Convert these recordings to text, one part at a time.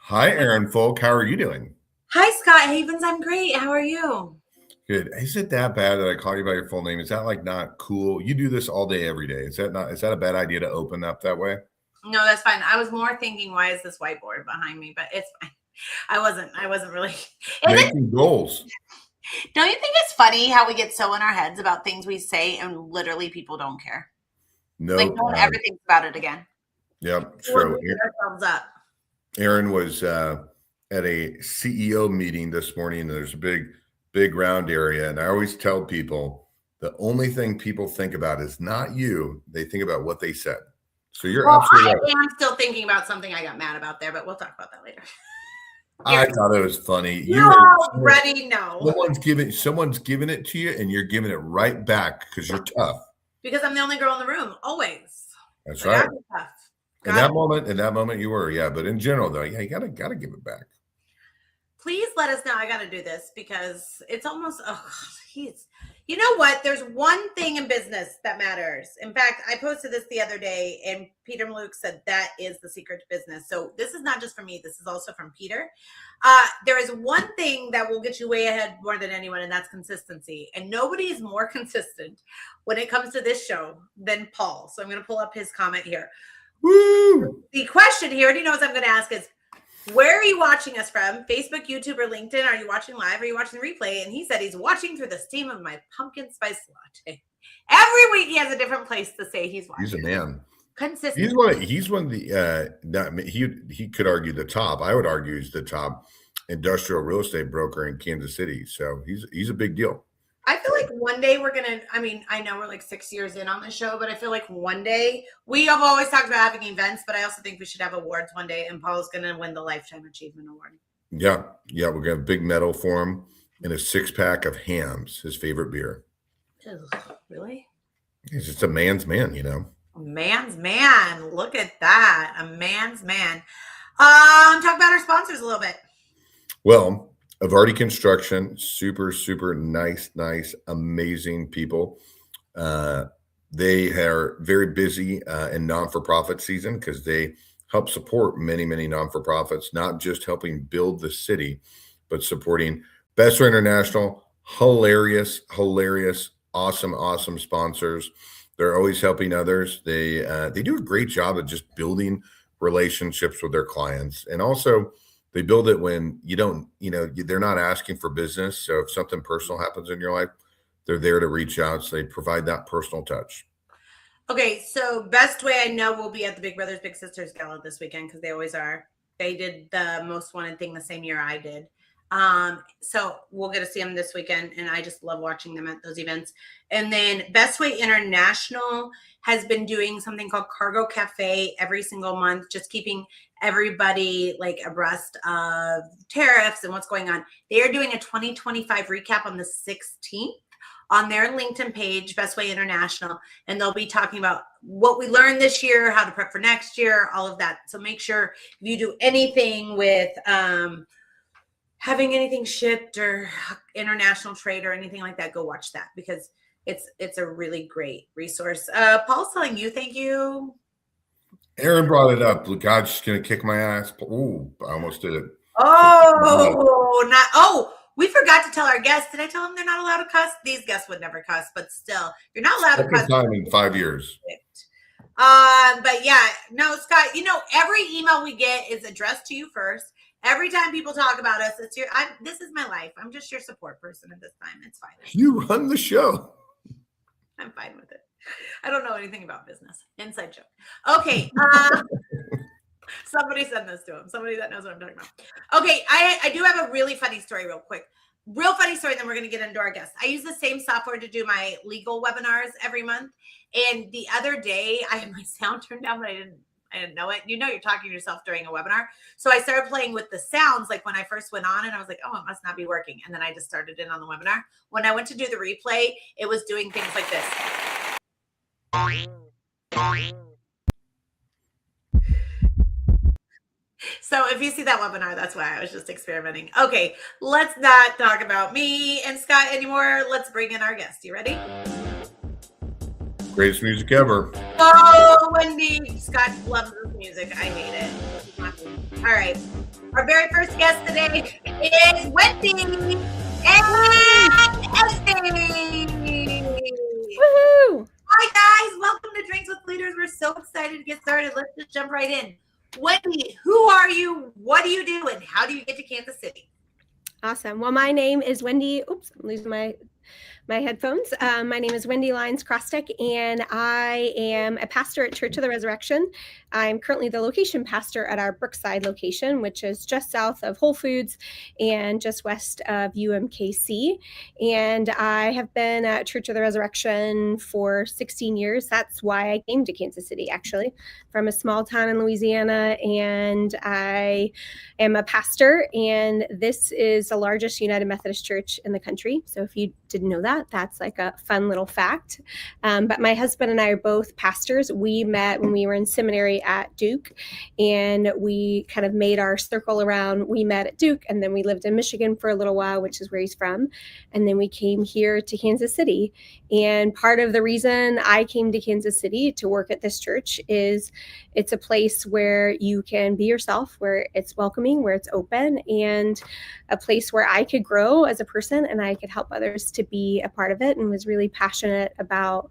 Hi, Aaron Fulk. How are you doing? Hi, Scott Havens. I'm great. How are you? Good. Is it that bad that I call you by your full name? Is that like not cool? You do this all day, every day. Is that a bad idea to open up that way? No, that's fine. I was more thinking, why is this whiteboard behind me? But it's fine. I wasn't really. Making goals. Don't you think it's funny how we get so in our heads about things we say and literally people don't care? Like No. no one ever thinks about it again. Yep. We're So beating ourselves up. Aaron was at a CEO meeting this morning, and there's a big round area. And I always tell people the only thing people think about is not you. They think about what they said. So you're absolutely right. I am still thinking about something I got mad about there, but we'll talk about that later. I thought it was funny. You already know. Someone's giving it to you, and you're giving it right back because you're tough. Because I'm the only girl in the room, always. That's right. In that moment, you were, yeah. But in general, though, yeah, you gotta give it back. Please let us know. I got to do this because it's almost. You know what? There's one thing in business that matters. In fact, I posted this the other day, and Peter Maluk said that is the secret to business. So this is not just from me. This is also from Peter. There is one thing that will get you way ahead more than anyone, and that's consistency. And nobody is more consistent when it comes to this show than Paul. So I'm going to pull up his comment here. Woo! The question he already knows I'm going to ask is, where are you watching us from? Facebook, YouTube, or LinkedIn? Are you watching live? Are you watching the replay? And he said he's watching through the steam of my pumpkin spice latte. Every week he has a different place to say he's watching. He's a man. Consistent. He's one of the he could argue the top. I would argue he's the top industrial real estate broker in Kansas City. So he's a big deal. I feel like one day I know we're like 6 years in on the show, but I feel like one day we have always talked about having events, but I also think we should have awards one day, and Paul's going to win the Lifetime Achievement Award. Yeah. We're going to have a big medal for him and a 6-pack of Hams, his favorite beer. Really? He's just a man's man, you know. A man's man. Look at that. A man's man. Talk about our sponsors a little bit. Well, Evardy Construction, super nice, amazing people. They are very busy in non-for-profit season because they help support many non-for-profits, not just helping build the city, but supporting Bestway International. Hilarious, awesome sponsors. They're always helping others. They do a great job of just building relationships with their clients, and also they build it when they're not asking for business. So if something personal happens in your life, they're there to reach out. So they provide that personal touch. Okay, so Bestway, I know will be at the Big Brothers Big Sisters Gala this weekend because they always are. They did the Most Wanted thing the same year I did. So we'll get to see them this weekend, and I just love watching them at those events. And then Bestway International has been doing something called Cargo Cafe every single month, just keeping everybody like abreast of tariffs and what's going on. They are doing a 2025 recap on the 16th on their LinkedIn page, Bestway International, and they'll be talking about what we learned this year, how to prep for next year, all of that. So make sure if you do anything with having anything shipped or international trade or anything like that, go watch that because it's a really great resource. Paul's telling you thank you. Aaron brought it up. God's just gonna kick my ass. Ooh, I almost did it. We forgot to tell our guests. Did I tell them they're not allowed to cuss? These guests would never cuss, but still, you're not allowed to cuss. Time in 5 years. But yeah, no, Scott. Every email we get is addressed to you first. Every time people talk about us, this is my life. I'm just your support person at this time. It's fine. You run the show. I'm fine with it. I don't know anything about business. Inside joke. Okay. Somebody send this to him. Somebody that knows what I'm talking about. Okay. I do have a really funny story real quick. Real funny story. Then we're going to get into our guests. I use the same software to do my legal webinars every month. And the other day I had my sound turned down, but I didn't know it. You're talking to yourself during a webinar. So I started playing with the sounds like when I first went on, and I was like, oh, it must not be working. And then I just started in on the webinar. When I went to do the replay, it was doing things like this. So if you see that webinar, that's why I was just experimenting. Okay, let's not talk about me and Scott anymore. Let's bring in our guest. You ready? Greatest music ever. Oh, Wendy. Scott loves this music. I hate it. All right. Our very first guest today is Wendy and Eze. Woohoo! Hi, guys. Welcome to Drinks with Leaders. We're so excited to get started. Let's just jump right in. Wendy, who are you? What do you do? And how do you get to Kansas City? Awesome. Well, my name is Wendy. Oops, I'm losing my headphones. My name is Wendy Lyons Chrostek, and I am a pastor at Church of the Resurrection. I'm currently the location pastor at our Brookside location, which is just south of Whole Foods and just west of UMKC. And I have been at Church of the Resurrection for 16 years. That's why I came to Kansas City, actually, from a small town in Louisiana. And I am a pastor, and this is the largest United Methodist Church in the country. So if you didn't know that, that's like a fun little fact. But my husband and I are both pastors. We met when we were in seminary at Duke, and we kind of made our circle around. We met at Duke, and then we lived in Michigan for a little while, which is where he's from. And then we came here to Kansas City. And part of the reason I came to Kansas City to work at this church is it's a place where you can be yourself, where it's welcoming, where it's open, and a place where I could grow as a person and I could help others to be a part of it, and was really passionate about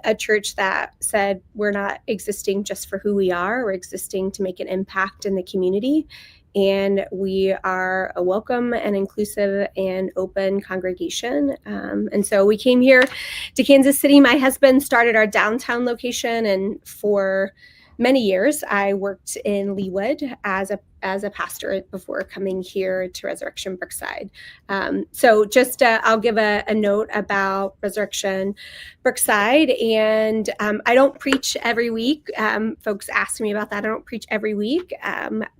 a church that said we're not existing just for who we are, we're existing to make an impact in the community. And we are a welcome and inclusive and open congregation. And so we came here to Kansas City. My husband started our downtown location, and for many years I worked in Leawood as a pastor before coming here to Resurrection Brookside. So just I'll give a note about Resurrection Brookside. And I don't preach every week. Folks ask me about that. I don't preach every week,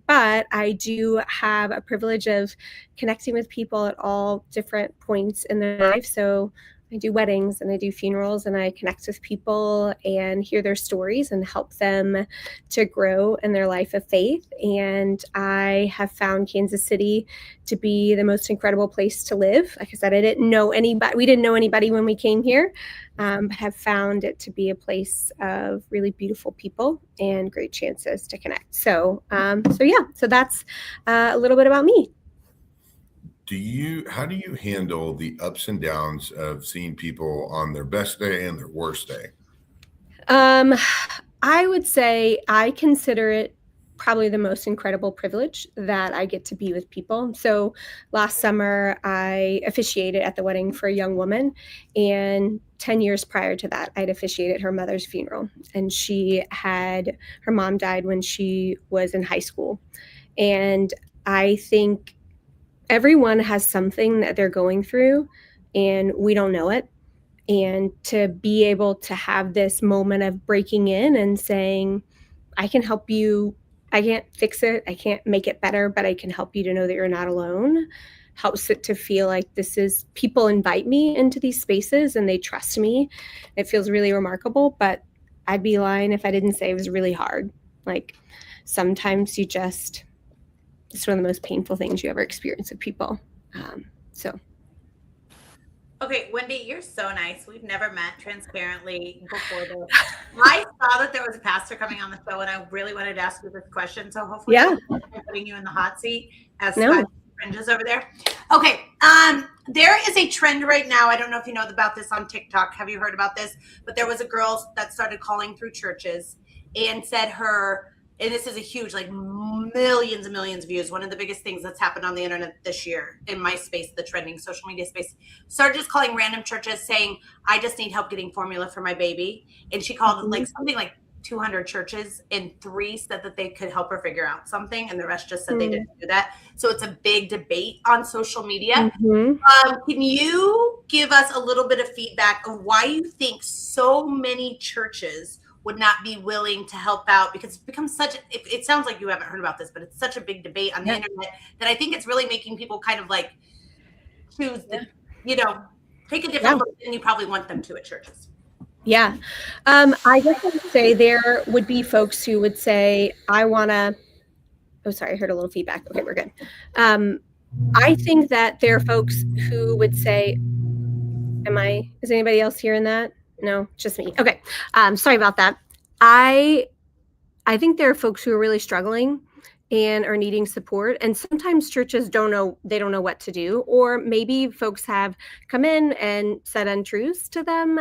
but I do have a privilege of connecting with people at all different points in their life. So I do weddings and I do funerals, and I connect with people and hear their stories and help them to grow in their life of faith. And I have found Kansas City to be the most incredible place to live. Like I said, I didn't know anybody. We didn't know anybody when we came here, but have found it to be a place of really beautiful people and great chances to connect. So that's a little bit about me. How do you handle the ups and downs of seeing people on their best day and their worst day? I would say I consider it probably the most incredible privilege that I get to be with people. So last summer, I officiated at the wedding for a young woman, and 10 years prior to that, I'd officiated her mother's funeral, and her mom died when she was in high school. And I think everyone has something that they're going through, and we don't know it. And to be able to have this moment of breaking in and saying, I can help you. I can't fix it. I can't make it better, but I can help you to know that you're not alone. Helps it to feel like people invite me into these spaces and they trust me. It feels really remarkable, but I'd be lying if I didn't say it was really hard. Like sometimes it's one of the most painful things you ever experience with people. Okay, Wendy, you're so nice. We've never met transparently before this. I saw that there was a pastor coming on the show, and I really wanted to ask you this question. So hopefully, I'm putting you in the hot seat as Scott fringes over there. Okay, there is a trend right now. I don't know if you know about this on TikTok. Have you heard about this? But there was a girl that started calling through churches and said and this is a huge, like millions and millions of views. One of the biggest things that's happened on the internet this year in my space, the trending social media space, started just calling random churches saying, I just need help getting formula for my baby. And she called like something like 200 churches, and 3 said that they could help her figure out something, and the rest just said they didn't do that. So it's a big debate on social media. Can you give us a little bit of feedback of why you think so many churches would not be willing to help out? Because it's become it sounds like you haven't heard about this, but it's such a big debate on the internet that I think it's really making people kind of like choose take a different look than you probably want them to at churches. Yeah. I guess I would say there would be folks who would say, I heard a little feedback. Okay, we're good. I think that there are folks who would say, is anybody else hearing that? No, just me. Okay. Sorry about that. I think there are folks who are really struggling and are needing support. And sometimes churches don't know what to do, or maybe folks have come in and said untruths to them.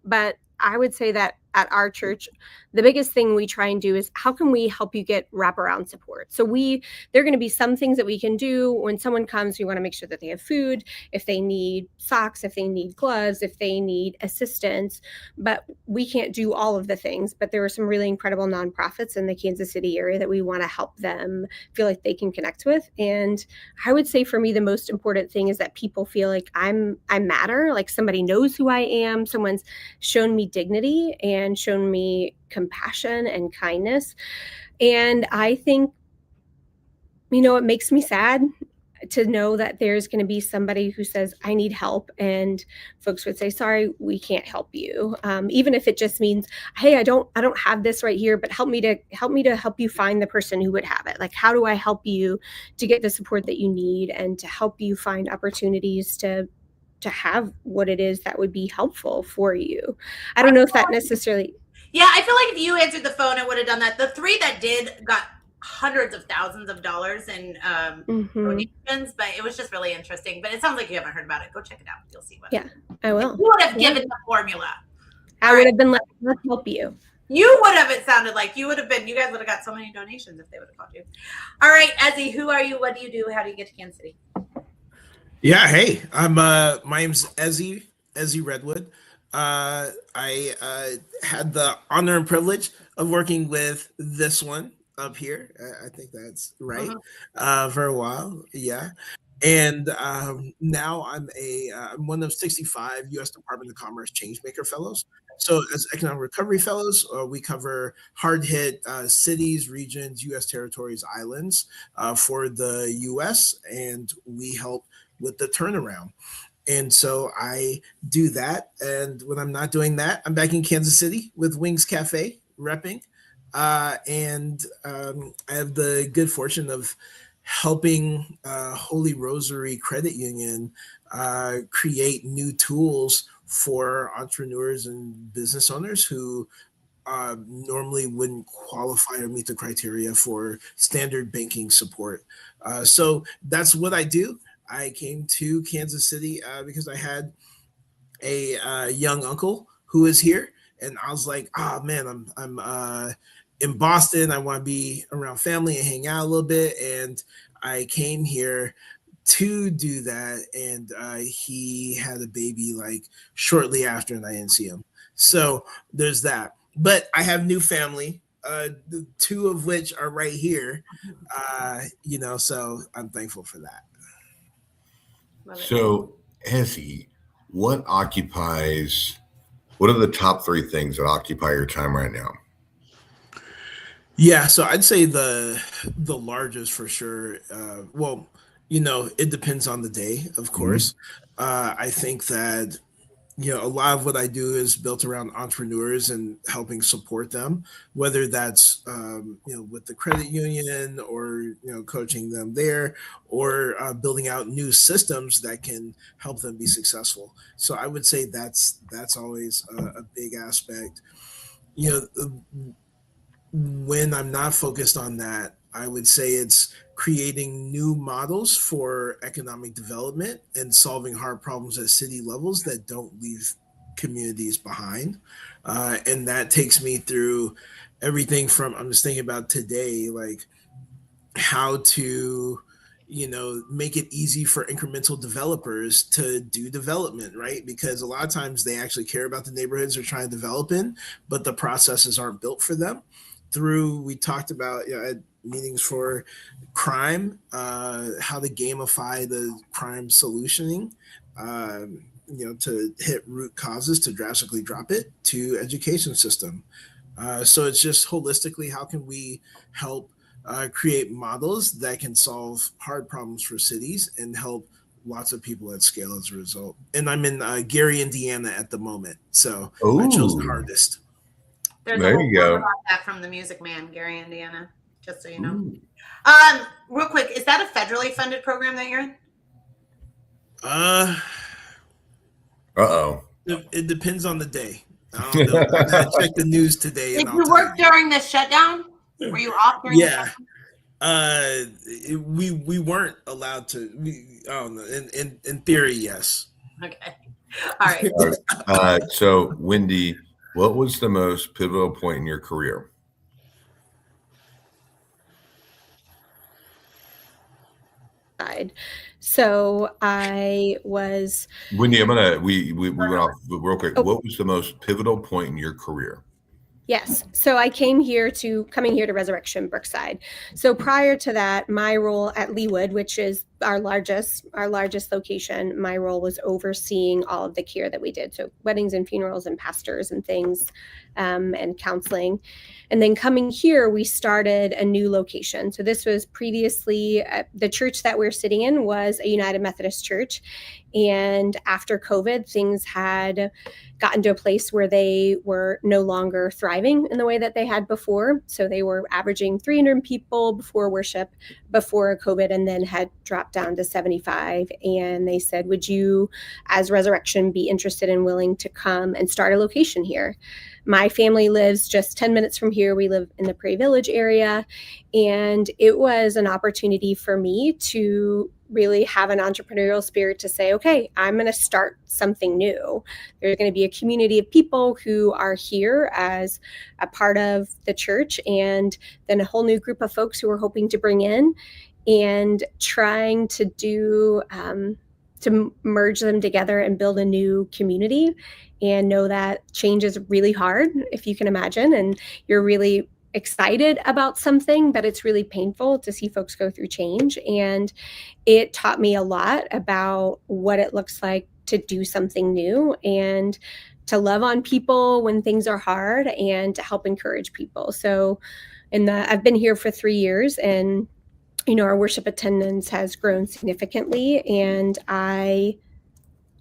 But I would say that at our church, the biggest thing we try and do is how can we help you get wraparound support? So there are going to be some things that we can do when someone comes. We want to make sure that they have food, if they need socks, if they need gloves, if they need assistance, but we can't do all of the things. But there are some really incredible nonprofits in the Kansas City area that we want to help them feel like they can connect with. And I would say for me, the most important thing is that people feel like I matter, like somebody knows who I am, someone's shown me dignity and shown me compassion and kindness. And I think, it makes me sad to know that there's going to be somebody who says, I need help. And folks would say, sorry, we can't help you. Even if it just means, hey, I don't have this right here, but help me to help you find the person who would have it. Like, how do I help you to get the support that you need and to help you find opportunities to have what it is that would be helpful for you? I don't know if that necessarily. Yeah, I feel like if you answered the phone, I would have done that. The 3 that did got hundreds of thousands of dollars in donations, but it was just really interesting. But it sounds like you haven't heard about it. Go check it out. You'll see what. Yeah, I will. You would have given the formula. I would have been like, let's help you. You would have. It sounded like you guys would have got so many donations if they would have called you. All right, Eze, who are you? What do you do? How do you get to Kansas City? Yeah, hey, my name's Eze Redwood. I had the honor and privilege of working with this one up here. I think that's right. For a while, yeah. And now I'm one of 65 U.S. Department of Commerce Changemaker Fellows. So as Economic Recovery Fellows, we cover hard-hit cities, regions, U.S. territories, islands for the U.S., and we help with the turnaround. And so I do that. And when I'm not doing that, I'm back in Kansas City with Wings Cafe repping. And I have the good fortune of helping Holy Rosary Credit Union create new tools for entrepreneurs and business owners who normally wouldn't qualify or meet the criteria for standard banking support. So that's what I do. I came to Kansas City because I had a young uncle who is here, and I was like, "Oh man, I'm in Boston. I want to be around family and hang out a little bit." And I came here to do that, and he had a baby like shortly after, and I didn't see him. So there's that. But I have new family. The 2 of which are right here. So I'm thankful for that. So, Eze, what are the top 3 things that occupy your time right now? Yeah, so I'd say the largest for sure. It depends on the day, of course. I think that a lot of what I do is built around entrepreneurs and helping support them, whether that's, with the credit union or, coaching them there or building out new systems that can help them be successful. So I would say that's always a big aspect. When I'm not focused on that, I would say it's creating new models for economic development and solving hard problems at city levels that don't leave communities behind. And that takes me through everything from, I'm just thinking about today, like how to, make it easy for incremental developers to do development, right? Because a lot of times they actually care about the neighborhoods they're trying to develop in, but the processes aren't built for them. We talked about at meetings for crime, how to gamify the crime solutioning, to hit root causes, to drastically drop it, to education system. So it's just holistically, how can we help create models that can solve hard problems for cities and help lots of people at scale as a result. And I'm in Gary, Indiana at the moment. So I chose the hardest. There you go. About that from the Music Man, Gary, Indiana, just so you know. Real quick, is that a federally funded program that you're in? It depends on the day. I don't know. I checked the news today. Did you work during the shutdown? Were you off during the shutdown? We weren't allowed to. I don't know. In theory, yes. Okay. All right. All right. So, Wendy, what was the most pivotal point in your career? So I was. Wendy, we went off real quick. Oh. What was the most pivotal point in your career? Yes. So I coming here to Resurrection Brookside. So prior to that, my role at Leawood, which is our largest location, my role was overseeing all of the care that we did. So weddings and funerals and pastors and things, and counseling. And then coming here, we started a new location. So this was previously the church that we're sitting in was a United Methodist church. And after COVID, things had gotten to a place where they were no longer thriving in the way that they had before. So they were averaging 300 people before worship, before COVID, and then had dropped down to 75. And they said, would you, as Resurrection, be interested and willing to come and start a location here? My family lives just 10 minutes from here. We live in the Prairie Village area. And it was an opportunity for me to really have an entrepreneurial spirit to say, okay, I'm going to start something new. There's going to be a community of people who are here as a part of the church, and then a whole new group of folks who we're hoping to bring in, and trying to do to merge them together and build a new community, and know that change is really hard, if you can imagine, and you're really excited about something, but it's really painful to see folks go through change. And it taught me a lot about what it looks like to do something new and to love on people when things are hard and to help encourage people. So I've been here for 3 years, and our worship attendance has grown significantly, and I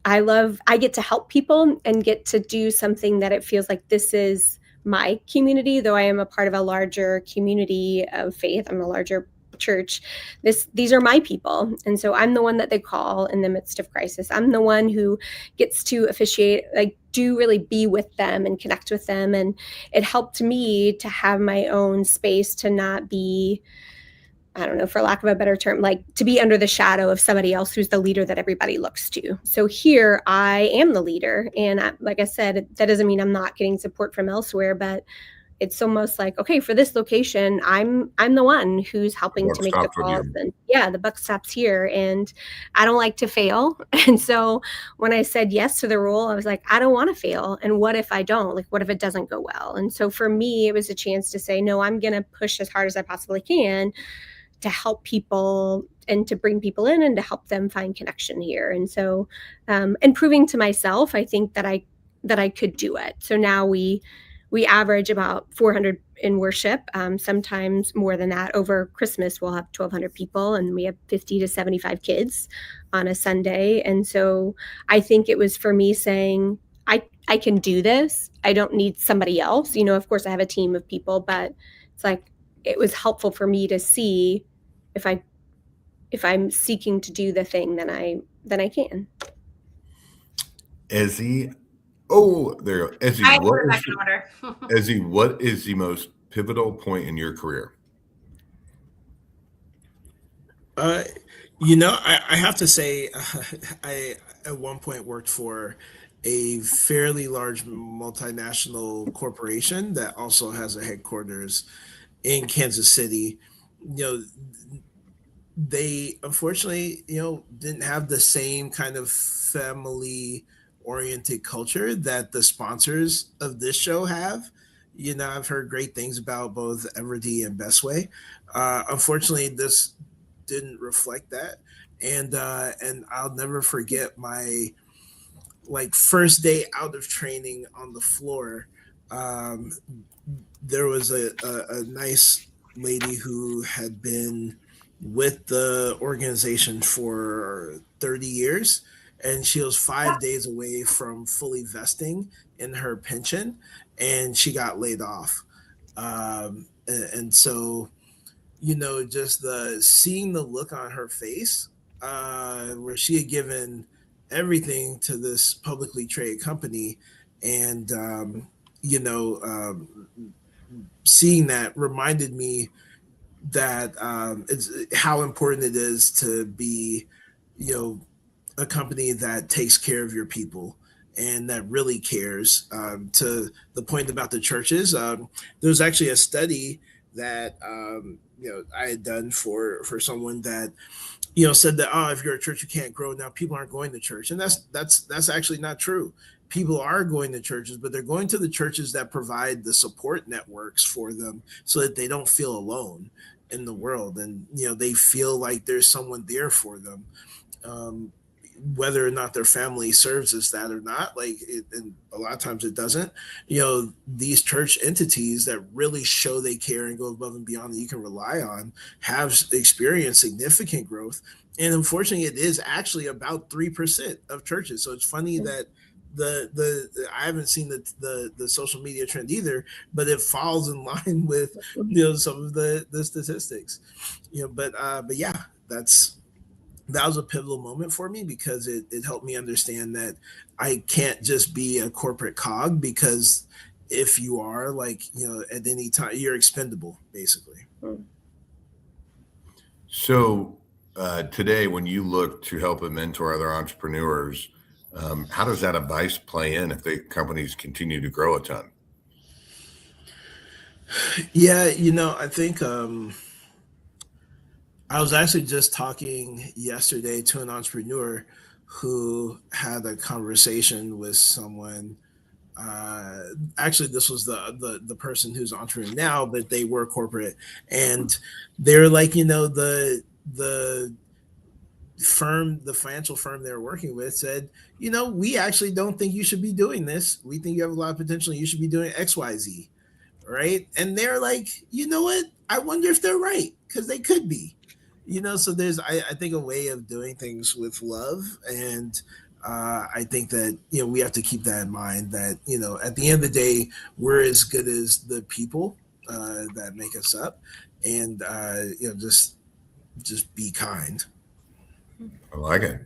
get to help people and get to do something that it feels like this is my community, though I am a part of a larger community of faith. I'm a larger church. These are my people. And so I'm the one that they call in the midst of crisis. I'm the one who gets to officiate, do really be with them and connect with them. And it helped me to have my own space to not be, I don't know, for lack of a better term, to be under the shadow of somebody else who's the leader that everybody looks to. So here I am the leader. And like I said, that doesn't mean I'm not getting support from elsewhere, but it's almost like, okay, for this location, I'm the one who's helping to make the calls. And yeah, the buck stops here, and I don't like to fail. And so when I said yes to the role, I was like, I don't want to fail. And what if I don't? What if it doesn't go well? And so for me, it was a chance to say, no, I'm going to push as hard as I possibly can to help people and to bring people in and to help them find connection here. And so, and proving to myself, I think that I could do it. So now we average about 400 in worship, sometimes more than that. Over Christmas, we'll have 1,200 people, and we have 50 to 75 kids on a Sunday. And so I think it was for me saying, I can do this. I don't need somebody else. Of course I have a team of people, but it's it was helpful for me to see if I'm seeking to do the thing, then I can. Eze, there you go. Eze, Eze, what is the most pivotal point in your career? I have to say, I at one point worked for a fairly large multinational corporation that also has a headquarters in Kansas City. They unfortunately, didn't have the same kind of family oriented culture that the sponsors of this show have. I've heard great things about both Evardy and Bestway. Unfortunately, this didn't reflect that. And I'll never forget my first day out of training on the floor. There was a nice lady who had been with the organization for 30 years, and she was 5 days away from fully vesting in her pension, and she got laid off. And so, just seeing the look on her face, where she had given everything to this publicly traded company, and seeing that reminded me that it's how important it is to be, a company that takes care of your people and that really cares. To the point about the churches, there was actually a study that I had done for someone that said that, oh, if you're a church you can't grow. Now people aren't going to church, and that's actually not true. People are going to churches, but they're going to the churches that provide the support networks for them so that they don't feel alone in the world, and they feel like there's someone there for them, whether or not their family serves as that or not. And a lot of times it doesn't. These church entities that really show they care and go above and beyond that you can rely on have experienced significant growth. And unfortunately, it is actually about 3% of churches. So it's funny that the I haven't seen the social media trend either, but it falls in line with some of the statistics. But yeah, that was a pivotal moment for me, because it helped me understand that I can't just be a corporate cog, because if you are, at any time, you're expendable, basically. So today, when you look to help and mentor other entrepreneurs, how does that advice play in if the companies continue to grow a ton? Yeah, I think I was actually just talking yesterday to an entrepreneur who had a conversation with someone. Actually, this was the person who's entrepreneur now, but they were corporate, and they're like, the financial firm they were working with said, we actually don't think you should be doing this. We think you have a lot of potential. You should be doing XYZ, right? And they're like, you know what? I wonder if they're right, because they could be. So there's, I think, a way of doing things with love. And I think that, we have to keep that in mind, that, at the end of the day, we're as good as the people that make us up. And, just be kind. I like it.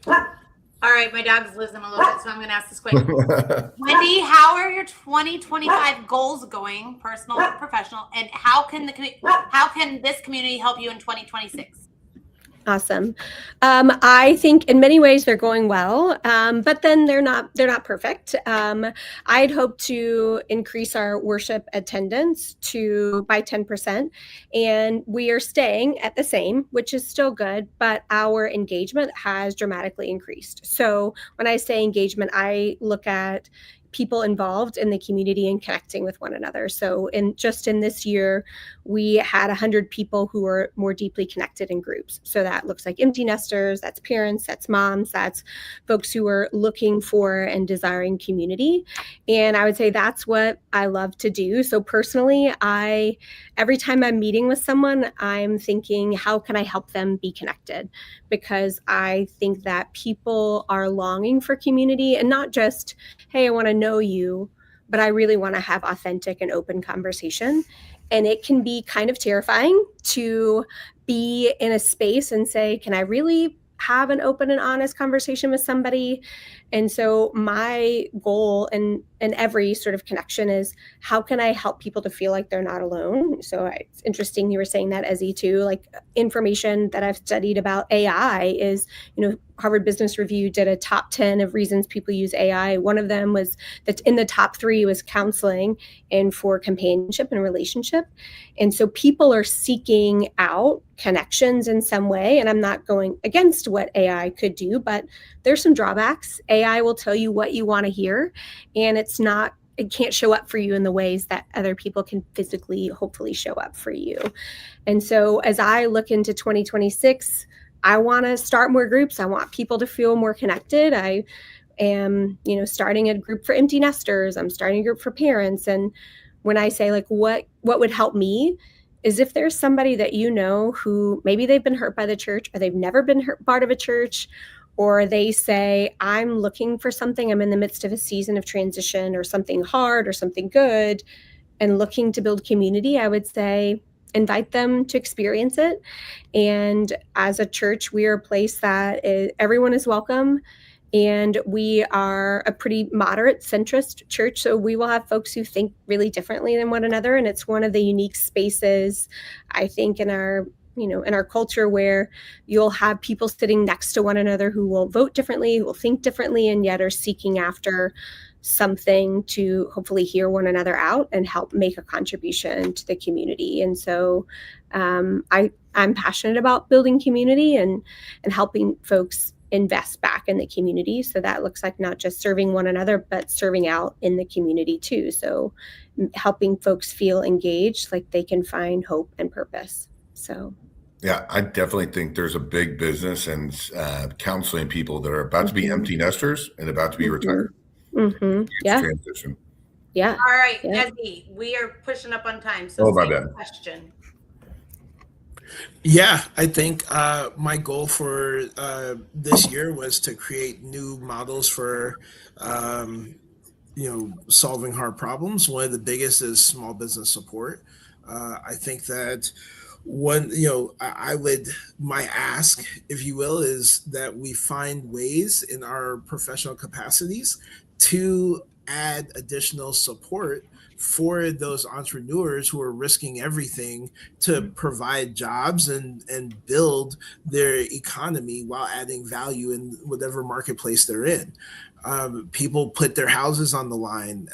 All right, my dog's losing a little bit, so I'm going to ask this question. Wendy, how are your 2025 goals going, personal, professional, and how can this community help you in 2026? Awesome. I think in many ways they're going well, but then they're not perfect. I'd hope to increase our worship attendance by 10%, and we are staying at the same, which is still good, but our engagement has dramatically increased. So when I say engagement, I look at people involved in the community and connecting with one another. So in this year, we had 100 people who were more deeply connected in groups. So that looks like empty nesters, that's parents, that's moms, that's folks who are looking for and desiring community. And I would say that's what I love to do. So personally, every time I'm meeting with someone, I'm thinking, how can I help them be connected? Because I think that people are longing for community, and not just, hey, I want to know you, but I really want to have authentic and open conversation. And it can be kind of terrifying to be in a space and say, can I really have an open and honest conversation with somebody? And so my goal in every sort of connection is, how can I help people to feel like they're not alone? So it's interesting you were saying that, Eze, too. Like, information that I've studied about AI is, Harvard Business Review did a top 10 of reasons people use AI. One of them was that in the top 3 was counseling and for companionship and relationship. And so people are seeking out connections in some way. And I'm not going against what AI could do, but there's some drawbacks. AI will tell you what you want to hear, and it can't show up for you in the ways that other people can physically, hopefully, show up for you. And so as I look into 2026, I want to start more groups. I want people to feel more connected. I am, starting a group for empty nesters. I'm starting a group for parents. And when I say, like, what would help me is if there's somebody that who maybe they've been hurt by the church, or they've never been part of a church, or they say, I'm looking for something, I'm in the midst of a season of transition or something hard or something good, and looking to build community, I would say, invite them to experience it. And as a church, we are a place that everyone is welcome, And we are a pretty moderate centrist church. So we will have folks who think really differently than one another. And it's one of the unique spaces, I think, in our culture where you'll have people sitting next to one another who will vote differently, who will think differently, and yet are seeking after something to hopefully hear one another out and help make a contribution to the community. And so I'm passionate about building community and helping folks invest back in the community. So that looks like not just serving one another, but serving out in the community too. So helping folks feel engaged, like they can find hope and purpose. So yeah, I definitely think there's a big business and counseling people that are about to be empty nesters and about to be retired. Yeah. Transition. Yeah. All right, Yeah. Eze, we are pushing up on time. So my same bad. question. Yeah, I think my goal for this year was to create new models for solving hard problems. One of the biggest is small business support. I think that my ask, if you will, is that we find ways in our professional capacities to add additional support for those entrepreneurs who are risking everything to provide jobs and build their economy while adding value in whatever marketplace they're in. People put their houses on the line.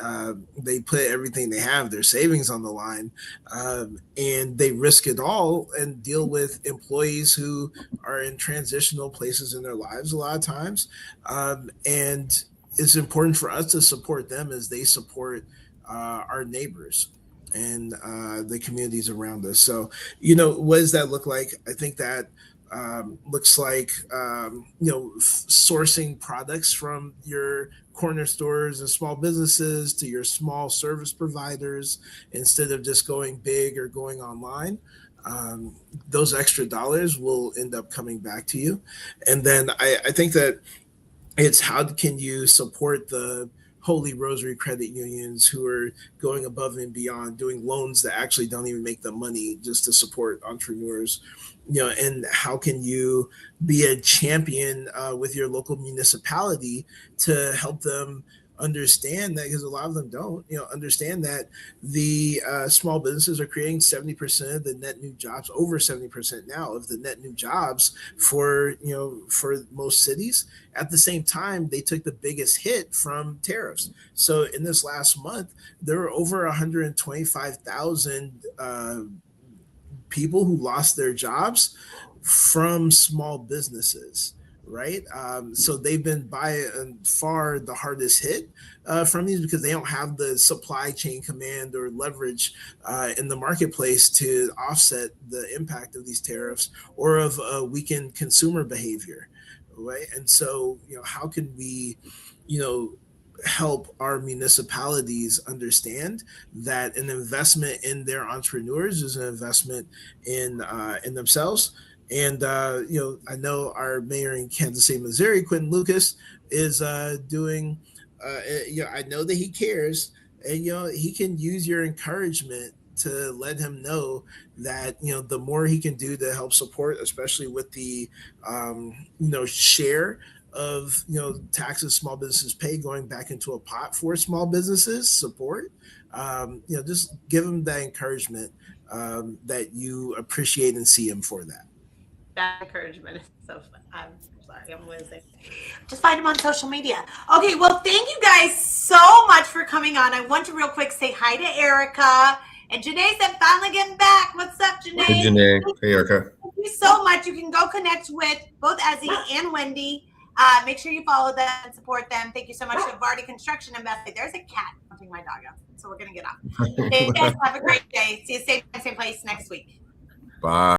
They put everything they have, their savings on the line, and they risk it all and deal with employees who are in transitional places in their lives a lot of times. And it's important for us to support them as they support our neighbors and the communities around us. So, what does that look like? I think that looks like sourcing products from your corner stores and small businesses to your small service providers instead of just going big or going online. Those extra dollars will end up coming back to you. And then I think that it's how can you support the Holy Rosary credit unions who are going above and beyond, doing loans that actually don't even make them money just to support entrepreneurs, and how can you be a champion with your local municipality to help them understand that, because a lot of them don't, understand that the small businesses are creating 70% of the net new jobs, over 70% now of the net new jobs for most cities. At the same time, they took the biggest hit from tariffs. So in this last month, there were over 125,000 people who lost their jobs from small businesses. Right. So they've been by far the hardest hit from these because they don't have the supply chain command or leverage in the marketplace to offset the impact of these tariffs or of weakened consumer behavior. Right. And so, how can we, help our municipalities understand that an investment in their entrepreneurs is an investment in themselves. And, I know our mayor in Kansas City, Missouri, Quentin Lucas, is doing, I know that he cares, and, he can use your encouragement to let him know that, the more he can do to help support, especially with the, share of, taxes small businesses pay going back into a pot for small businesses support, just give him that encouragement that you appreciate and see him for that. That encouragement is so fun. I'm sorry, I'm losing. Just find him on social media. Okay, well, thank you guys so much for coming on. I want to real quick say hi to Erica. And Janae said, finally getting back. What's up, Janae? Hey, Janae. Hey, Erica. Thank you so much. You can go connect with both Eze and Wendy. Make sure you follow them and support them. Thank you so much to Evardy Construction and Bestway. There's a cat hunting my dog out, so we're going to get off. Hey, guys, have a great day. See you same place next week. Bye.